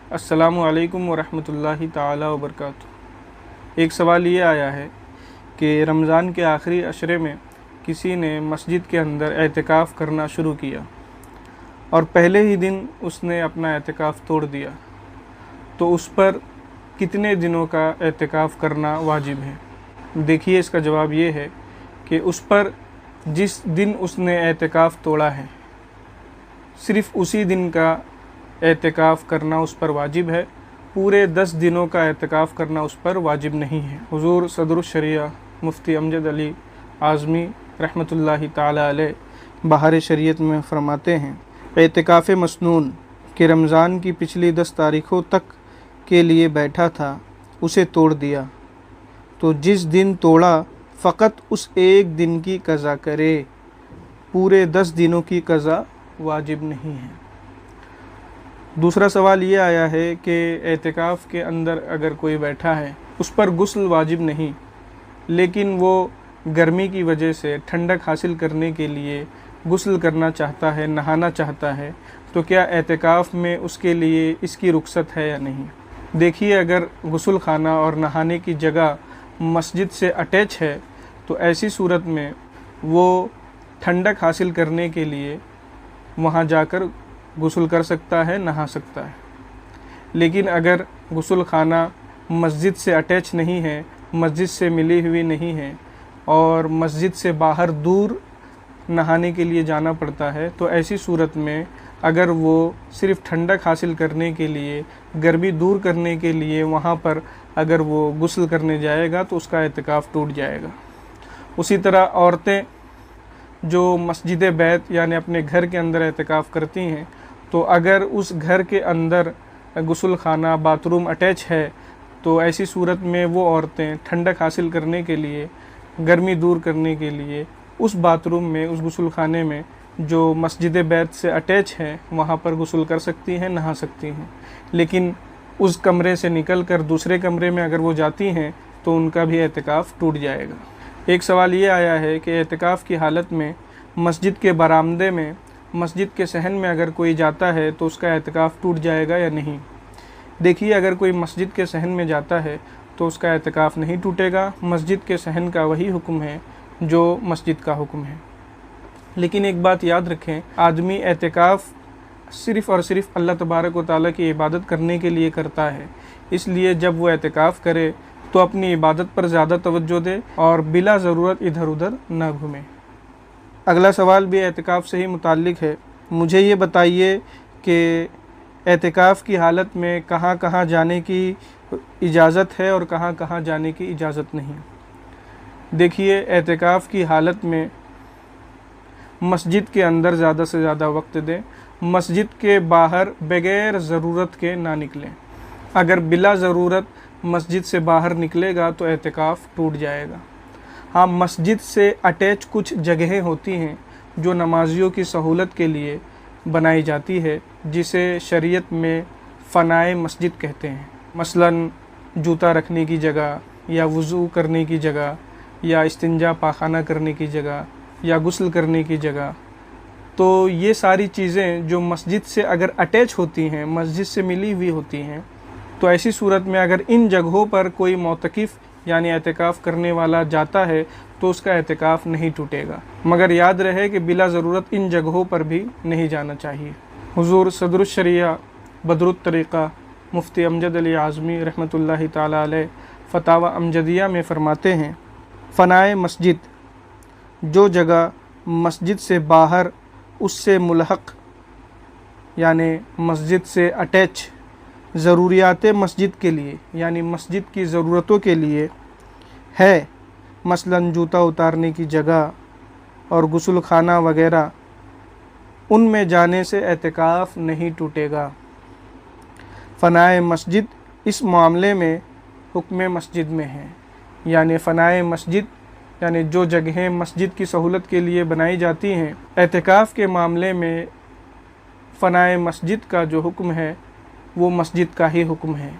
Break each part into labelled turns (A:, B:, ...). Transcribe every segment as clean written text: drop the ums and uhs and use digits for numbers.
A: अस्सलामु अलैकुम वरहमतुल्लाहि ताला वबरकातुहू। एक सवाल ये आया है कि रमज़ान के आखिरी अशरे में किसी ने मस्जिद के अंदर एतिकाफ़ करना शुरू किया और पहले ही दिन उसने अपना एतिकाफ़ तोड़ दिया, तो उस पर कितने दिनों का एतिकाफ़ करना वाजिब है? देखिए, इसका जवाब ये है कि उस पर जिस दिन उसने एतिकाफ़ तोड़ा है सिर्फ़ उसी दिन का एतिकाफ़ करना उस पर वाजिब है। पूरे 10 दिनों का एतिकाफ़ करना उस पर वाजिब नहीं है। हुज़ूर सदरुश शरिया मुफ्ती अमजद अली आज़मी रहमतुल्लाहि ताला अलैह बहार शरीयत में फरमाते हैं, एतिकाफ़ मसनून कि रमज़ान की पिछली 10 तारीख़ों तक के लिए बैठा था, उसे तोड़ दिया, तो जिस दिन तोड़ा फ़कत उस एक दिन की क़ज़ा करे, पूरे 10 दिनों की क़ज़ा वाजिब नहीं है। दूसरा सवाल ये आया है कि एतिकाफ़ के अंदर अगर कोई बैठा है, उस पर गुस्ल वाजिब नहीं, लेकिन वो गर्मी की वजह से ठंडक हासिल करने के लिए गुस्ल करना चाहता है, नहाना चाहता है, तो क्या एतिकाफ़ में उसके लिए इसकी रुख्सत है या नहीं? देखिए, अगर गुस्ल खाना और नहाने की जगह मस्जिद से अटैच है तो ऐसी सूरत में वो ठंडक हासिल करने के लिए वहाँ जाकर गुस्ल कर सकता है, नहा सकता है। लेकिन अगर गुस्ल खाना मस्जिद से अटैच नहीं है, मस्जिद से मिली हुई नहीं है और मस्जिद से बाहर दूर नहाने के लिए जाना पड़ता है, तो ऐसी सूरत में अगर वो सिर्फ़ ठंडक हासिल करने के लिए, गर्मी दूर करने के लिए वहाँ पर अगर वो गुस्ल करने जाएगा तो उसका एतिकाफ़ टूट जाएगा। उसी तरह औरतें जो मस्जिद बैत यानी अपने घर के अंदर एतिकाफ़ करती हैं, तो अगर उस घर के अंदर गुस्ल खाना, बाथरूम अटैच है, तो ऐसी सूरत में वो औरतें ठंडक हासिल करने के लिए, गर्मी दूर करने के लिए उस बाथरूम में, उस गुस्ल खाने में जो मस्जिद बैत से अटैच है वहाँ पर गुस्ल कर सकती हैं, नहा सकती हैं। लेकिन उस कमरे से निकल कर दूसरे कमरे में अगर वो जाती हैं तो उनका भी एतिकाफ़ टूट जाएगा। एक सवाल ये आया है कि एतिकाफ़ की हालत में मस्जिद के बरामदे में, मस्जिद के सहन में अगर कोई जाता है तो उसका एतिकाफ़ टूट जाएगा या नहीं? देखिए, अगर कोई मस्जिद के सहन में जाता है तो उसका एतिकाफ़ नहीं टूटेगा। मस्जिद के सहन का वही हुक्म है जो मस्जिद का हुक्म है। लेकिन एक बात याद रखें, आदमी एतिकाफ़ सिर्फ़ और सिर्फ़ अल्लाह तबारक व तआला की इबादत करने के लिए करता है, इसलिए जब वो एतिकाफ़ करे तो अपनी इबादत पर ज़्यादा तवज्जो दे और बिला ज़रूरत इधर उधर ना घूमे। अगला सवाल भी एतिकाफ़ से ही मुताल्लिक़ है। मुझे ये बताइए कि एतिकाफ़ की हालत में कहाँ कहाँ जाने की इजाज़त है और कहाँ कहाँ जाने की इजाज़त नहीं। देखिए, एतिकाफ़ की हालत में मस्जिद के अंदर ज़्यादा से ज़्यादा वक्त दें, मस्जिद के बाहर बग़ैर ज़रूरत के ना निकलें। अगर बिला ज़रूरत मस्जिद से बाहर निकलेगा तो एतिकाफ़ टूट जाएगा। हाँ, मस्जिद से अटैच कुछ जगहें होती हैं जो नमाजियों की सहूलत के लिए बनाई जाती है, जिसे शरीयत में फ़नाए मस्जिद कहते हैं। मसलन जूता रखने की जगह, या वज़ू करने की जगह, या इस्तिंजा पाखाना करने की जगह, या गुस्ल करने की जगह। तो ये सारी चीज़ें जो मस्जिद से अगर अटैच होती हैं, मस्जिद से मिली हुई होती हैं, तो ऐसी सूरत में अगर इन जगहों पर कोई मोतकिफ़ यानी एतिकाफ़ करने वाला जाता है तो उसका एतिकाफ़ नहीं टूटेगा। मगर याद रहे कि बिला ज़रूरत इन जगहों पर भी नहीं जाना चाहिए। हुज़ूर सदरुश शरिया बदरुत तरीक़ा मुफ्ती अमजद अली आज़मी रहमतुल्लाहि ताला अलैह फ़तावा अमजदिया में फ़रमाते हैं, फ़नाए मस्जिद जो जगह मस्जिद से बाहर उससे मुल्हक़ यानी मस्जिद से अटैच ज़रूरियात मस्जिद के लिए यानी मस्जिद की ज़रूरतों के लिए है, मसलन जूता उतारने की जगह और गुस्ल खाना वग़ैरह, उनमें जाने से एतिकाफ़ नहीं टूटेगा। फ़नाए मस्जिद इस मामले में हुक्म मस्जिद में है, यानी फ़नाए मस्जिद यानी जो जगहें मस्जिद की सहूलत के लिए बनाई जाती हैं, एतिकाफ़ के मामले में फ़नाए मस्जिद का जो हुक्म है वो मस्जिद का ही हुक्म है।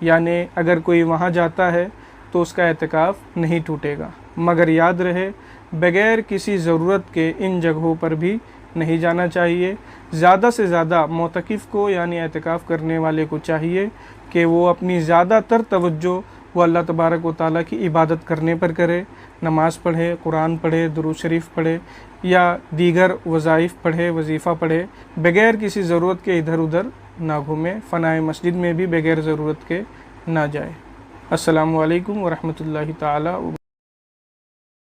A: यानी अगर कोई वहाँ जाता है तो उसका एतिकाफ़ नहीं टूटेगा। मगर याद रहे, बग़ैर किसी ज़रूरत के इन जगहों पर भी नहीं जाना चाहिए। زیادہ سے زیادہ معتکف کو یعنی اعتکاف کرنے والے کو چاہیے کہ وہ اپنی زیادہ تر توجہ وہ اللہ تبارک و تعالیٰ کی عبادت کرنے پر کرے، نماز پڑھے، قرآن پڑھے، درود شریف پڑھے یا دیگر وظائف پڑھے، وظیفہ پڑھے، بغیر کسی ضرورت کے ادھر ادھر نہ گھومے، فنائے مسجد میں بھی بغیر ضرورت کے نہ جائے۔ السلام علیکم ورحمۃ اللہ تعالیٰ وبرکاتہ۔